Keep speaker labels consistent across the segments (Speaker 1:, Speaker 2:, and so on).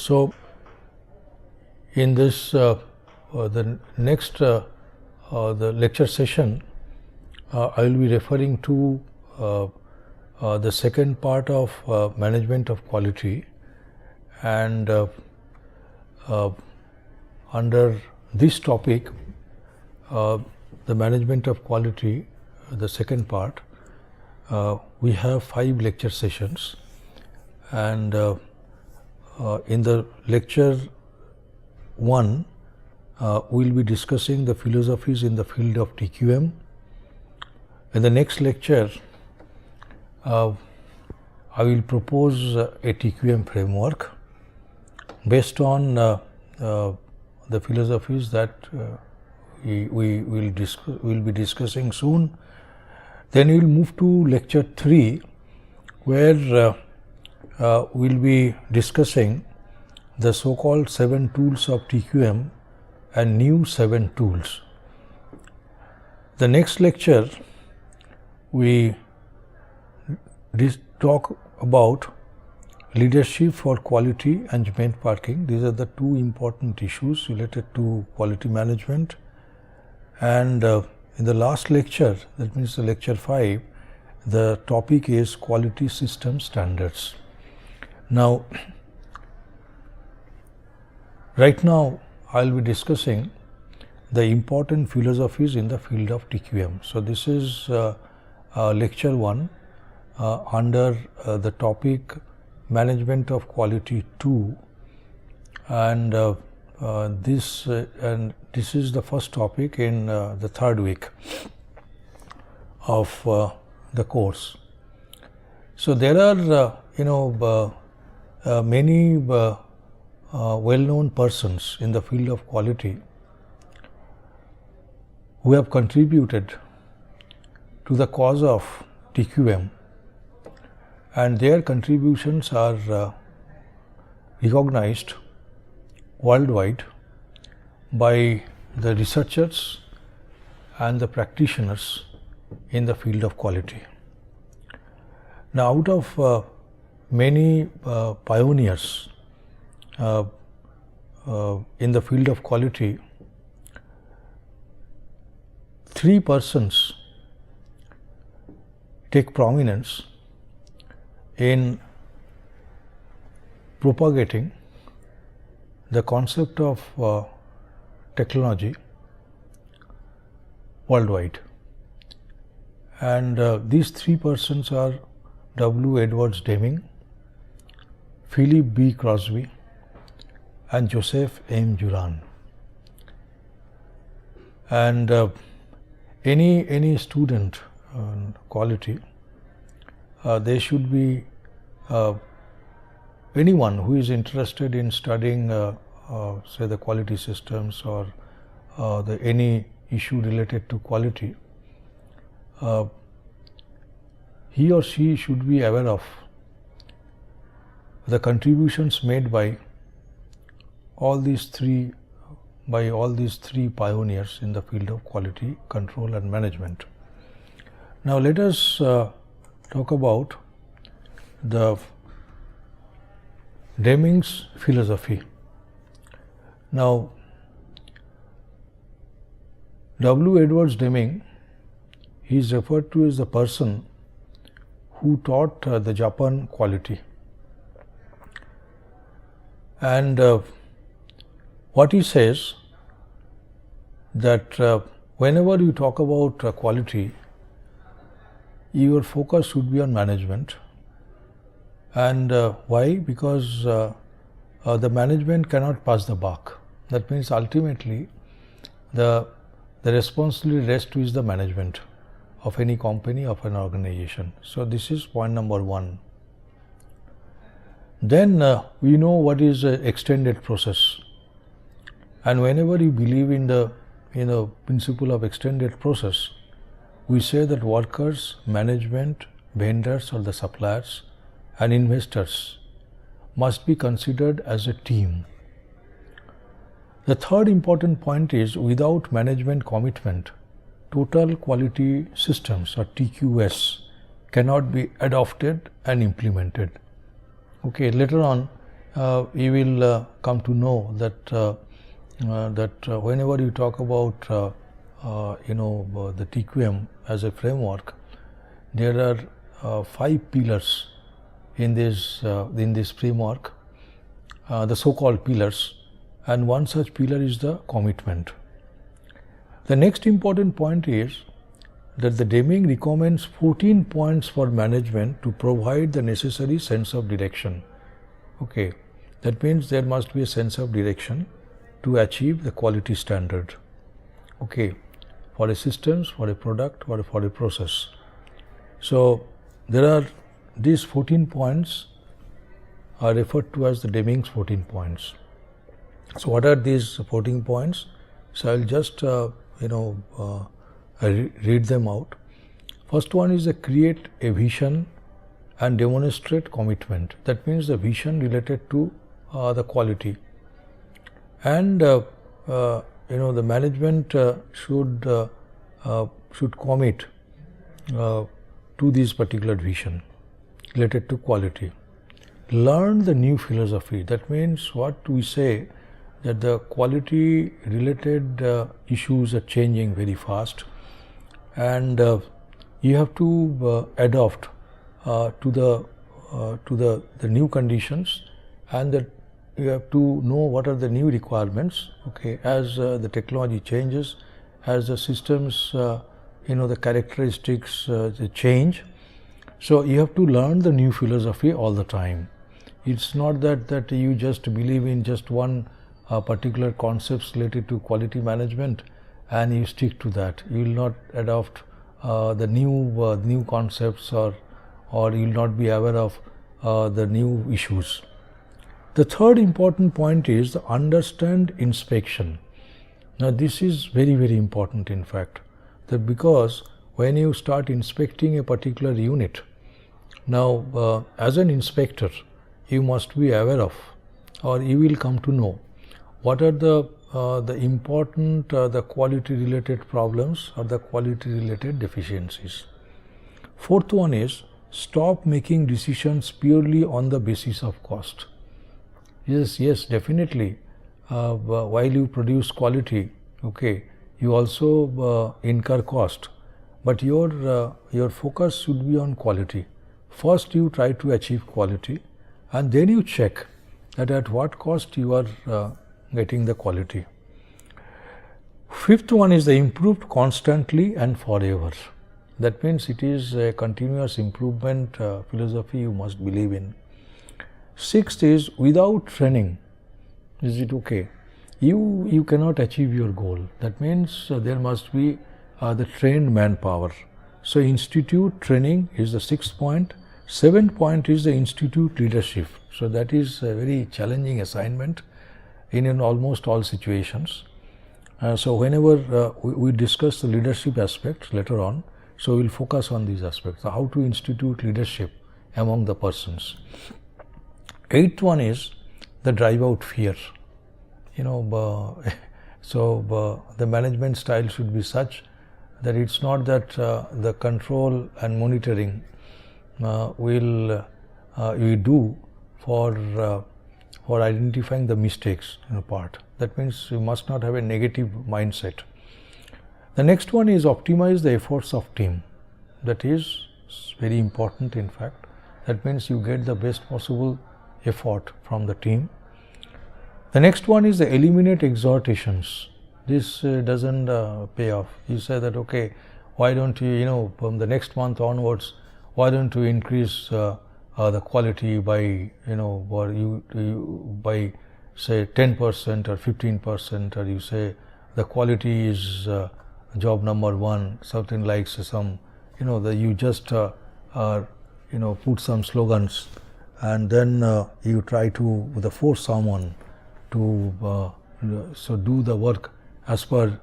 Speaker 1: So, in this the next the lecture session, I will be referring to the second part of management of quality, and under this topic, the management of quality, the second part, we have 5 lecture sessions, and in the lecture 1, we will be discussing the philosophies in the field of TQM. In the next lecture, I will propose a TQM framework based on the philosophies that we will be discussing soon. Then we will move to lecture 3, where we will be discussing the so-called 7 tools of TQM and new 7 tools. The next lecture, we talk about leadership for quality and benchmarking. These are the 2 important issues related to quality management. And in the last lecture, that means the lecture 5, the topic is quality system standards. Now, right now I will be discussing the important philosophies in the field of TQM. So, this is lecture 1 under the topic management of quality 2, and this is the first topic in the 3rd week of the course. So, there are many well-known persons in the field of quality who have contributed to the cause of TQM, and their contributions are recognized worldwide by the researchers and the practitioners in the field of quality. Now, out of many pioneers in the field of quality, 3 persons take prominence in propagating the concept of technology worldwide, and these 3 persons are W. Edwards Deming, Philip B. Crossby, and Joseph M. Juran. And any student in quality, they should be anyone who is interested in studying say the quality systems or any issue related to quality, he or she should be aware of the contributions made by all these three pioneers in the field of quality control and management. Now, let us talk about the Deming's philosophy. Now, W. Edwards Deming, he is referred to as the person who taught the Japan quality, and what he says that whenever you talk about quality, your focus should be on management. And why? Because the management cannot pass the buck. That means ultimately the responsibility rests with the management of any company, of an organization. So, this is point number 1. Then we know what is extended process, and whenever you believe in the principle of extended process, we say that workers, management, vendors or the suppliers and investors must be considered as a team. The third important point is, without management commitment, total quality systems or TQS cannot be adopted and implemented. Okay, later on you will come to know that whenever you talk about the TQM as a framework, there are 5 pillars in this framework, the so-called pillars, and one such pillar is the commitment. The next important point is that the Deming recommends 14 points for management to provide the necessary sense of direction. Okay, that means there must be a sense of direction to achieve the quality standard. Okay, for a systems, for a product, or for a process. So there are these 14 points are referred to as the Deming's 14 points. So what are these 14 points? So I will just read them out. First one is create a vision and demonstrate commitment. That means the vision related to the quality, and the management should commit to this particular vision related to quality. Learn the new philosophy. That means what we say, that the quality related issues are changing very fast, and you have to adopt to the new conditions, and that you have to know what are the new requirements. Okay, as the technology changes, as the systems the characteristics they change, so you have to learn the new philosophy all the time. It's not that you just believe in just one particular concepts related to quality management and you stick to that. You will not adopt the new concepts, or you will not be aware of the new issues. The third important point is the understand inspection. Now this is very, very important, in fact, that because when you start inspecting a particular unit, now as an inspector you must be aware of, or you will come to know what are the important the quality related problems or the quality related deficiencies. Fourth one is stop making decisions purely on the basis of cost. Yes, definitely. While you produce quality, okay, you also incur cost, but your focus should be on quality. First you try to achieve quality, and then you check that at what cost you are getting the quality. Fifth one is the improved constantly and forever. That means it is a continuous improvement philosophy you must believe in. Sixth is without training, is it okay? You cannot achieve your goal. That means there must be the trained manpower. So institute training is the sixth point. Seventh point is the institute leadership. So that is a very challenging assignment in almost all situations. So whenever we discuss the leadership aspects later on, so we will focus on these aspects, how to institute leadership among the persons. Eighth one is the drive out fear. So the management style should be such that it's not that the control and monitoring we do for identifying the mistakes part. That means you must not have a negative mindset. The next one is optimize the efforts of team. That is very important, in fact. That means you get the best possible effort from the team. The next one is the eliminate exhortations. This doesn't pay off. You say that, okay, why don't you, from the next month onwards, why don't you increase the quality by, by say 10% or 15%, or you say the quality is job number one, something like some, you just put some slogans, and then you try to force someone to do the work as per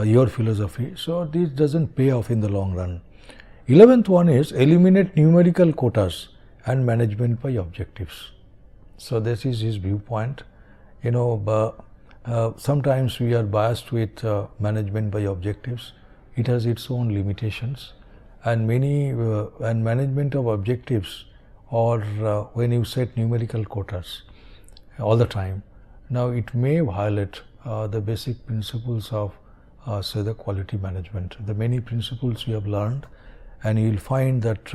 Speaker 1: your philosophy. So this doesn't pay off in the long run. 11th one is eliminate numerical quotas and management by objectives. So this is his viewpoint. Sometimes we are biased with management by objectives. It has its own limitations, and management of objectives, or when you set numerical quotas, all the time. Now it may violate the basic principles of say the quality management. The many principles we have learned, and you will find that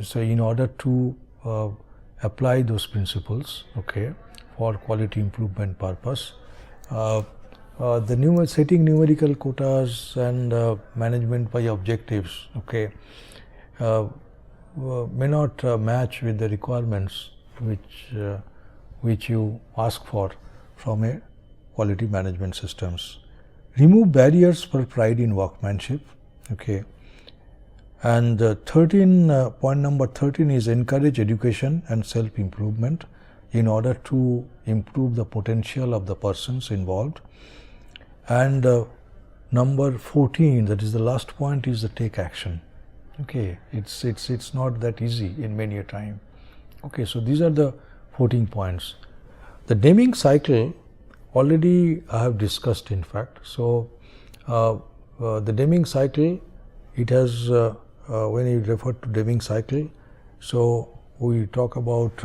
Speaker 1: so in order to apply those principles, okay, for quality improvement purpose, the setting numerical quotas and management by objectives, okay, may not match with the requirements which you ask for from a quality management systems. Remove barriers for pride in workmanship, okay. And point number 13 is encourage education and self-improvement in order to improve the potential of the persons involved. And number 14, that is the last point, is the take action. Okay, it's not that easy in many a time. Okay, so these are the 14 points. The Deming cycle already I have discussed, in fact. So the Deming cycle, it has when you refer to Deming cycle, so we talk about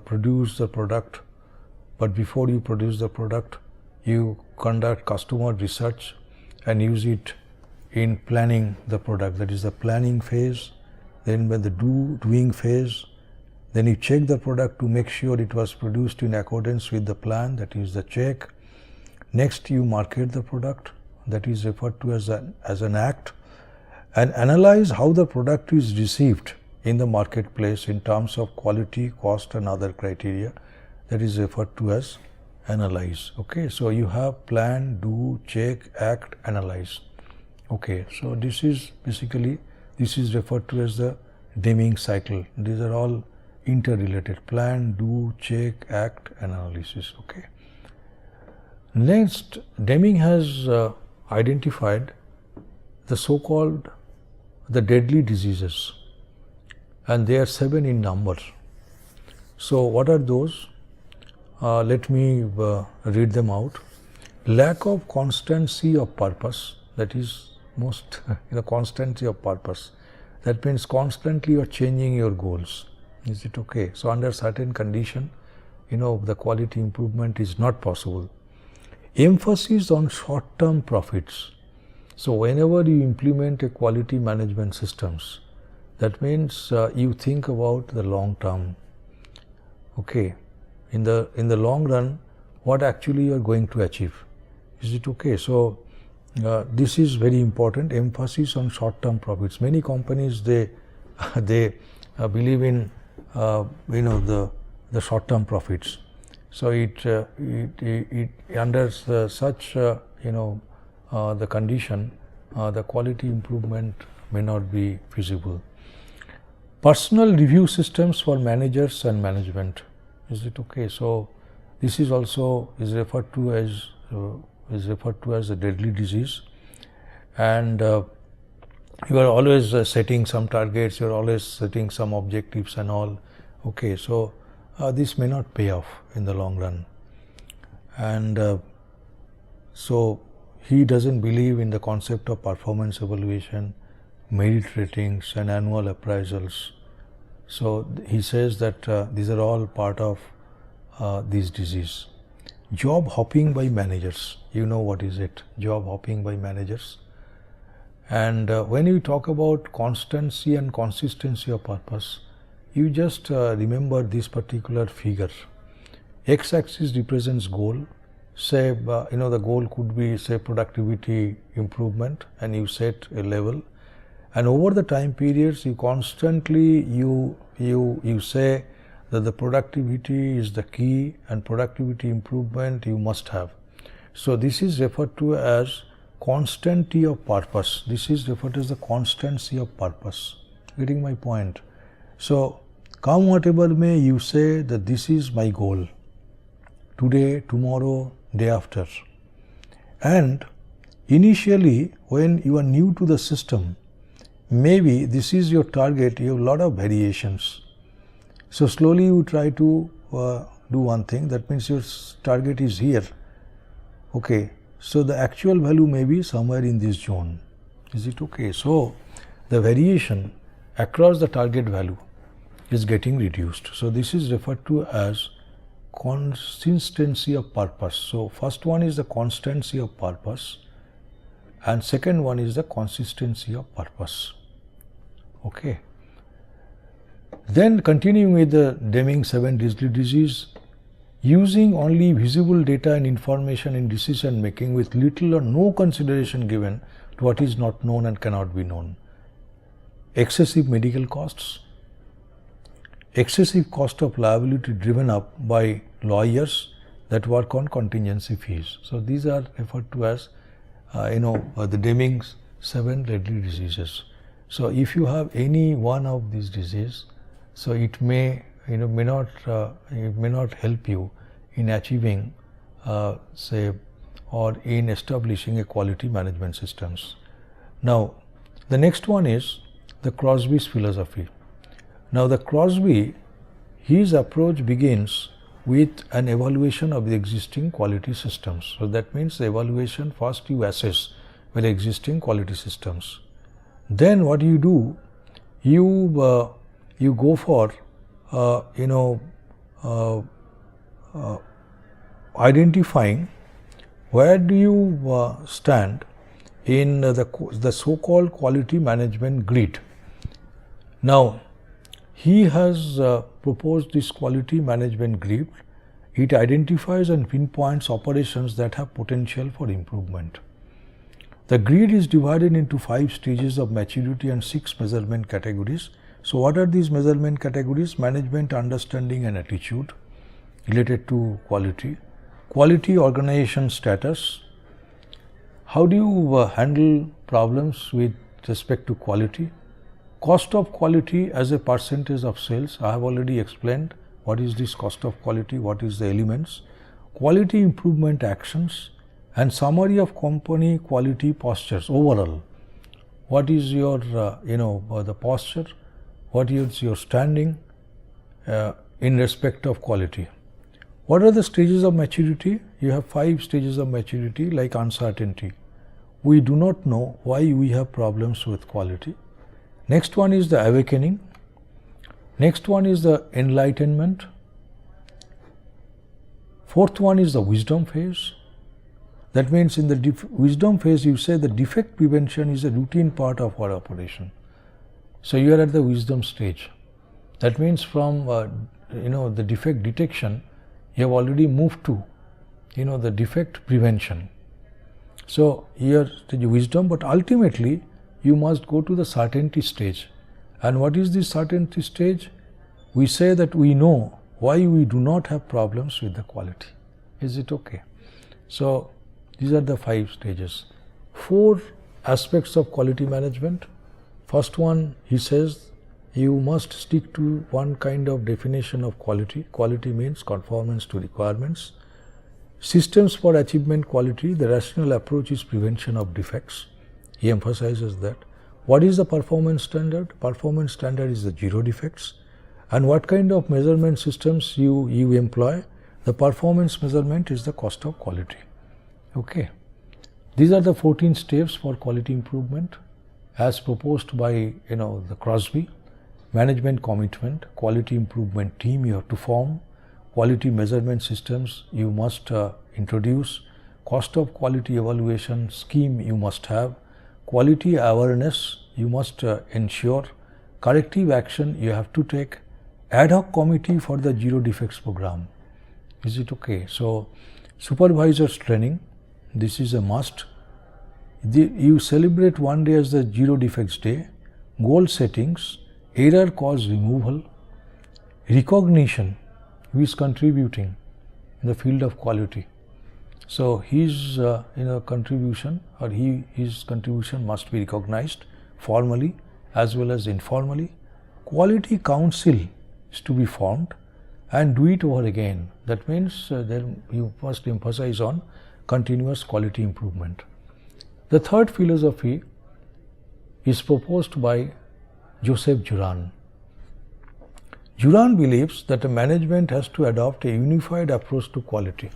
Speaker 1: produce the product, but before you produce the product, you conduct customer research and use it in planning the product. That is the planning phase. Then when the doing phase, then you check the product to make sure it was produced in accordance with the plan, that is the check. Next you market the product, that is referred to as an act, and analyze how the product is received in the marketplace in terms of quality, cost and other criteria, that is referred to as analyze. Okay, so you have plan, do, check, act, analyze. Okay, so this is basically, this is referred to as the Deming cycle. These are all interrelated: plan, do, check, act, analysis. Okay. Next, Deming has identified the so-called the deadly diseases, and they are 7 in number. So what are those? Let me read them out. Lack of constancy of purpose, that is most constancy of purpose. That means constantly you are changing your goals. Is it okay? So under certain condition, the quality improvement is not possible. Emphasis on short-term profits. So whenever you implement a quality management systems, that means you think about the long term. Okay, in the long run, what actually you are going to achieve. Is it okay? So this is very important. Emphasis on short-term profits. Many companies they believe in the short-term profits. So it under such the condition, the quality improvement may not be feasible. Personal review systems for managers and management. Is it okay? So this is also referred to as a deadly disease, and you are always setting some targets, you are always setting some objectives and all. Okay, so this may not pay off in the long run, and so he doesn't believe in the concept of performance evaluation, merit ratings and annual appraisals. So he says that these are all part of this disease. Job hopping by managers. You know what is it? Job hopping by managers. And when you talk about constancy and consistency of purpose, you just remember this particular figure. X-axis represents goal. Say, the goal could be, say, productivity improvement, and you set a level. And over the time periods, you constantly you say that the productivity is the key, and productivity improvement you must have. So this is referred to as constancy of purpose. This is referred as the constancy of purpose. Getting my point? So come whatever may, you say that this is my goal. Today, tomorrow, day after. And initially, when you are new to the system, maybe this is your target, you have a lot of variations. So slowly you try to do one thing, that means your target is here. Okay, so the actual value may be somewhere in this zone. Is it okay? So the variation across the target value is getting reduced. So this is referred to as consistency of purpose. So first one is the constancy of purpose, and second one is the consistency of purpose. Okay. Then continuing with the Deming 7 disease, using only visible data and information in decision making with little or no consideration given to what is not known and cannot be known. Excessive medical costs, excessive cost of liability driven up by lawyers that work on contingency fees. So these are referred to as the Deming 7 deadly diseases. So if you have any one of these diseases, so it may not help you in achieving or in establishing a quality management systems. Now the next one is the Crossby's philosophy. Now the Crossby, his approach begins with an evaluation of the existing quality systems. So that means the evaluation, first you assess well existing quality systems. Then what you do, you go for identifying where do you stand in the so-called quality management grid. Now he has proposed this quality management grid. It identifies and pinpoints operations that have potential for improvement. The grid is divided into 5 stages of maturity and 6 measurement categories. So what are these measurement categories? Management, understanding and attitude related to quality. Quality organization status. How do you handle problems with respect to quality? Cost of quality as a percentage of sales. I have already explained what is this cost of quality, what is the elements. Quality improvement actions and summary of company quality postures overall. What is your the posture, what is your standing in respect of quality. What are the stages of maturity? You have 5 stages of maturity, like uncertainty. We do not know why we have problems with quality. Next one is the awakening. Next one is the enlightenment. Fourth one is the wisdom phase. That means in the wisdom phase you say the defect prevention is a routine part of our operation. So you are at the wisdom stage. That means from the defect detection you have already moved to the defect prevention. So here stage wisdom, but ultimately you must go to the certainty stage. And what is this certainty stage? We say that we know why we do not have problems with the quality. Is it okay? So these are the 5 stages. 4 aspects of quality management. First one, he says you must stick to one kind of definition of quality. Quality means conformance to requirements. Systems for achievement quality, the rational approach is prevention of defects. He emphasizes that. What is the performance standard? Performance standard is the 0 defects. And what kind of measurement systems you employ? The performance measurement is the cost of quality. Okay. These are the 14 steps for quality improvement as proposed by the Crossby. Management commitment, quality improvement team you have to form, quality measurement systems you must introduce, cost of quality evaluation scheme you must have, quality awareness you must ensure, corrective action you have to take, ad hoc committee for the 0 defects program. Is it okay? So supervisors training, this is a must. You celebrate one day as the 0 defects day, goal settings, error cause removal, recognition who is contributing in the field of quality. So his contribution or his contribution must be recognized formally as well as informally. Quality council is to be formed and do it over again. That means you must emphasize on continuous quality improvement. The third philosophy is proposed by Joseph Juran. Juran believes that a management has to adopt a unified approach to quality.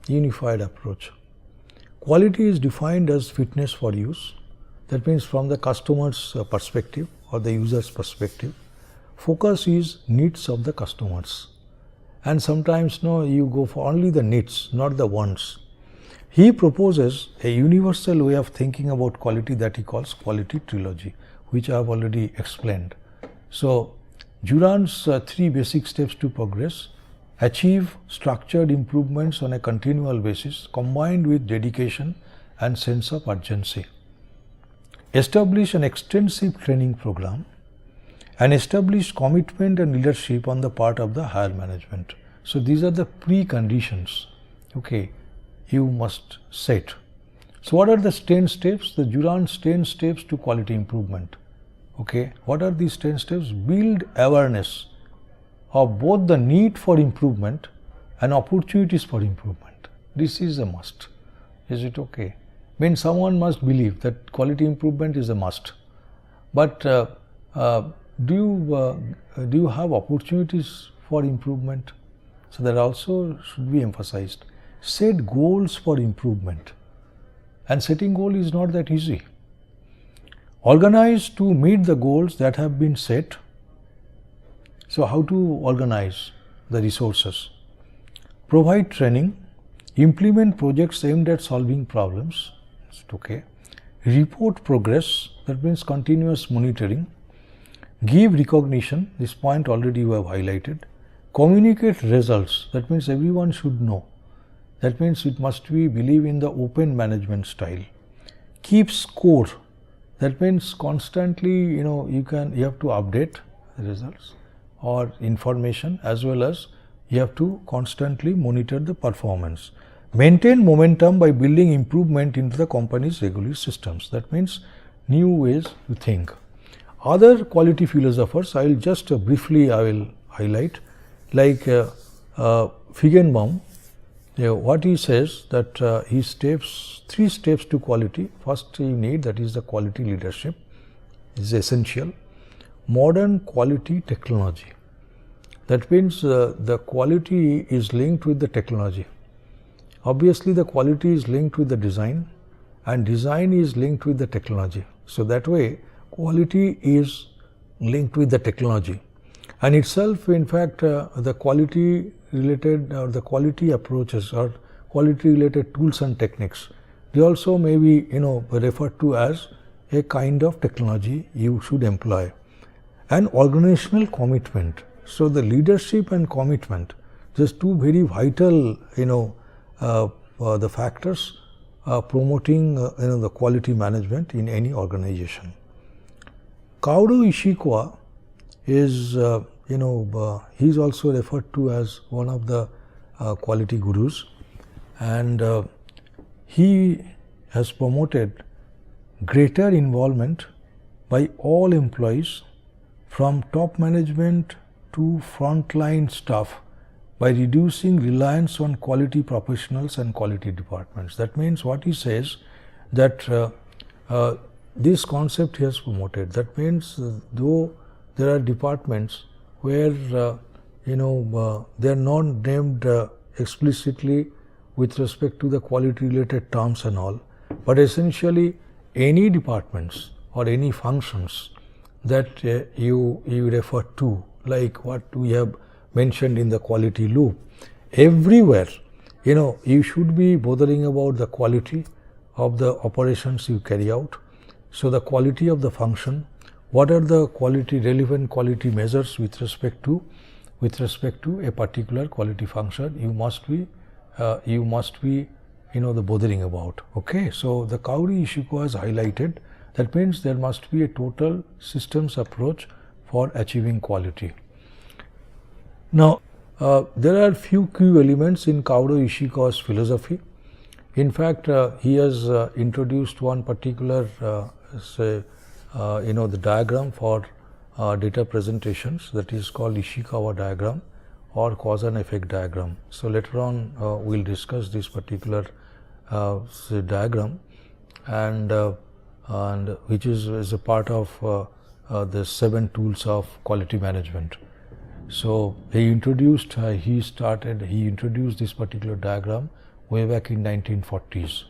Speaker 1: Unified approach. Quality is defined as fitness for use. That means from the customer's perspective or the user's perspective. Focus is needs of the customers. and sometimes you go for only the needs, not the wants. He proposes a universal way of thinking about quality that he calls quality trilogy, which I have already explained. So, Juran's 3 basic steps to progress: achieve structured improvements on a continual basis combined with dedication and sense of urgency. Establish an extensive training program and establish commitment and leadership on the part of the higher management. So, these are the preconditions, okay, you must set. So, what are the 10 steps? The Juran's 10 steps to quality improvement. Okay, what are these 10 steps? Build awareness of both the need for improvement and opportunities for improvement. This is a must. Is it okay? Means someone must believe that quality improvement is a must. But do you have opportunities for improvement? So that also should be emphasized. Set goals for improvement. And setting goal is not that easy. Organize to meet the goals that have been set. So how to organize the resources? Provide training. Implement projects aimed at solving problems. Okay. Report progress. That means continuous monitoring. Give recognition. This point already you have highlighted. Communicate results. That means everyone should know. That means it must be believe in the open management style. Keep score. That means constantly, you have to update the results or information, as well as you have to constantly monitor the performance. Maintain momentum by building improvement into the company's regular systems. That means new ways to think. Other quality philosophers, I will just briefly highlight, like Feigenbaum. What he says that he 3 steps to quality. First you need, that is the quality leadership is essential. Modern quality technology. That means the quality is linked with the technology. Obviously the quality is linked with the design, and design is linked with the technology. So that way quality is linked with the technology. And itself, in fact, the quality related or the quality approaches or quality related tools and techniques, they also may be referred to as a kind of technology you should employ. And organizational commitment. So the leadership and commitment, just 2 very vital the factors promoting the quality management in any organization. Kaoru Ishikawa is he is also referred to as one of the quality gurus, and he has promoted greater involvement by all employees from top management to frontline staff by reducing reliance on quality professionals and quality departments. That means what he says that this concept he has promoted. That means though there are departments where they are not named explicitly with respect to the quality related terms and all, but essentially any departments or any functions that you refer to, like what we have mentioned in the quality loop, everywhere you should be bothering about the quality of the operations you carry out. So the quality of the function, what are the relevant quality measures with respect to a particular quality function, you must be the bothering about. Okay, so the Kaoru Ishikawa has highlighted that means there must be a total systems approach for achieving quality. Now there are few key elements in Kaoru Ishikawa's philosophy. In fact, he has introduced one particular the diagram for data presentations, that is called Ishikawa diagram or cause and effect diagram. So later on we will discuss this particular diagram, and which is a part of the 7 tools of quality management. So he introduced this particular diagram way back in 1940s.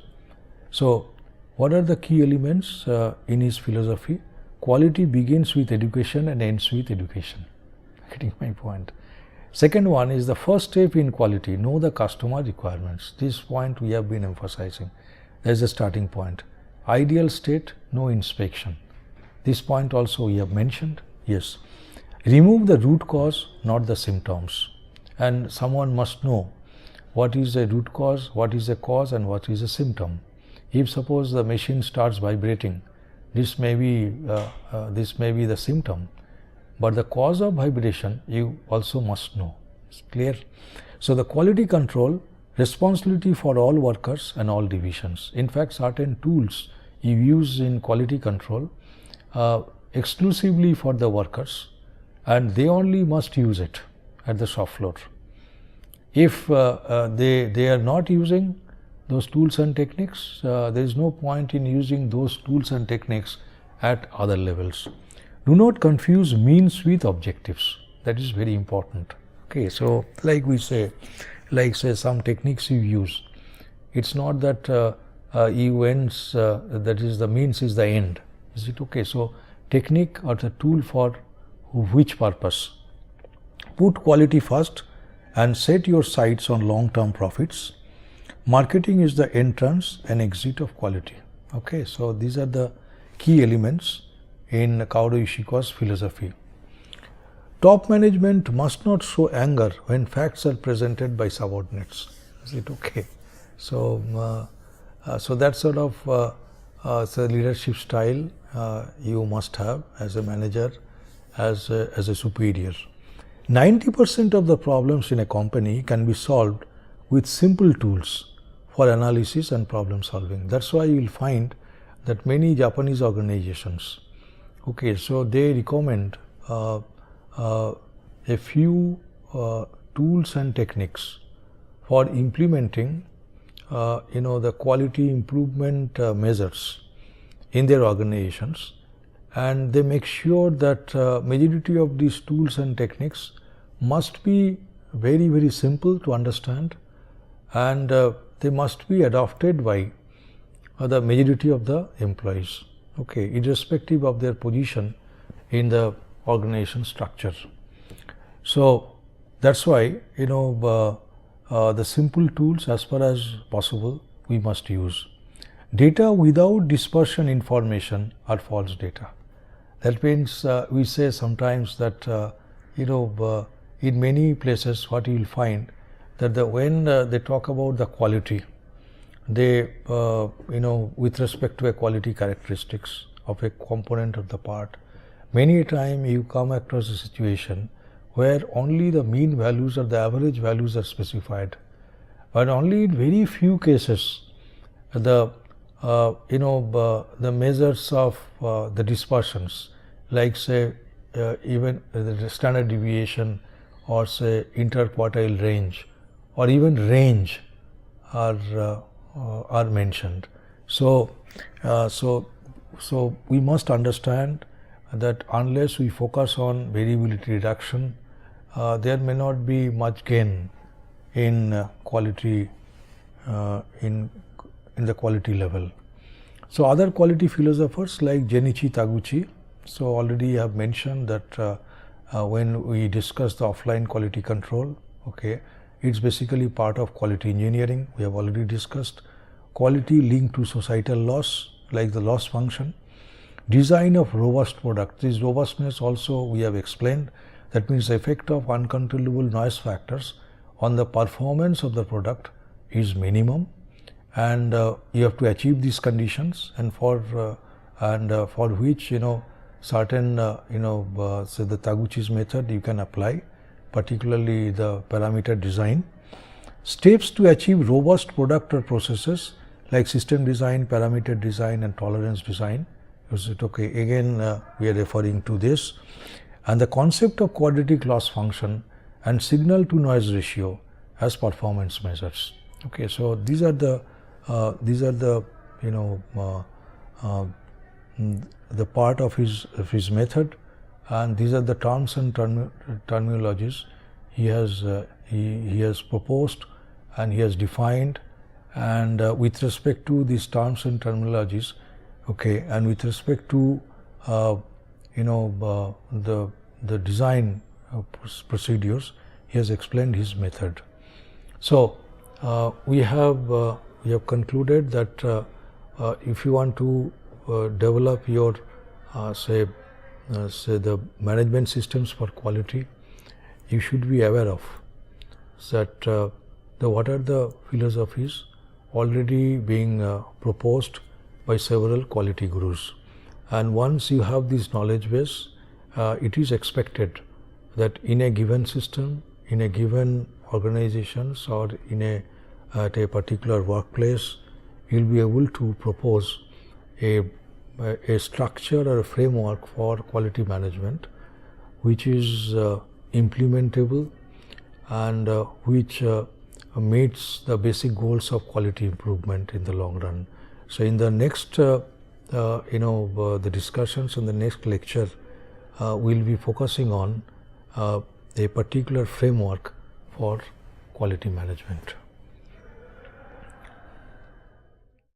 Speaker 1: So what are the key elements in his philosophy? Quality begins with education and ends with education. Getting my point. Second one is the first step in quality, know the customer requirements. This point we have been emphasizing. There is a starting point. Ideal state, no inspection. This point also we have mentioned. Yes. Remove the root cause, not the symptoms. And someone must know what is a root cause, what is a cause, and what is a symptom. If suppose the machine starts vibrating, this may be the symptom, but the cause of vibration you also must know. It's clear? So the quality control, responsibility for all workers and all divisions. In fact, certain tools you use in quality control exclusively for the workers, and they only must use it at the shop floor. If they are not using those tools and techniques, there is no point in using those tools and techniques at other levels. Do not confuse means with objectives. That is very important. Okay, so like say some techniques you use, it's not that you ends, that is the means is the end. Is it okay? So technique or the tool for which purpose? Put quality first and set your sights on long-term profits. Marketing is the entrance and exit of quality. Okay, so these are the key elements in Kaoru Ishikawa's philosophy. Top management must not show anger when facts are presented by subordinates. Is it okay? So, so that sort of leadership style you must have as a manager, as a superior. 90% of the problems in a company can be solved with simple tools for analysis and problem solving. That's why you will find that many Japanese organizations, okay, so they recommend a few tools and techniques for implementing the quality improvement measures in their organizations, and they make sure that majority of these tools and techniques must be very, very simple to understand, and they must be adopted by the majority of the employees, okay, irrespective of their position in the organization structure. So that's why the simple tools as far as possible we must use. Data without dispersion information are false data. That means we say sometimes that in many places what you will find that when they talk about the quality, they with respect to a quality characteristics of a component of the part, many a time you come across a situation where only the mean values or the average values are specified, but only in very few cases the measures of the dispersions, like say even the standard deviation or say interquartile range or even range are mentioned. So we must understand that unless we focus on variability reduction, there may not be much gain in quality in the quality level. So other quality philosophers like Jenichi Taguchi, so already I have mentioned that when we discuss the offline quality control, okay, it's basically part of quality engineering. We have already discussed quality linked to societal loss, like the loss function. Design of robust product. This robustness also we have explained. That means the effect of uncontrollable noise factors on the performance of the product is minimum, and you have to achieve these conditions, and for which certain say the Taguchi's method you can apply, particularly the parameter design. Steps to achieve robust product or processes like system design, parameter design, and tolerance design. Is it okay? Again, we are referring to this, and the concept of quadratic loss function and signal to noise ratio as performance measures. Okay, so these are the the part of his method, and these are the terms and terminologies he has proposed and he has defined, and with respect to these terms and terminologies, okay, and with respect to the design procedures, he has explained his method. So we have concluded that if you want to develop your say the management systems for quality, you should be aware of that what are the philosophies already being proposed by several quality gurus. And once you have this knowledge base, it is expected that in a given system, in a given organizations, or at a particular workplace, you will be able to propose a structure or a framework for quality management which is implementable and which meets the basic goals of quality improvement in the long run. So in the next the discussions in the next lecture, we will be focusing on a particular framework for quality management.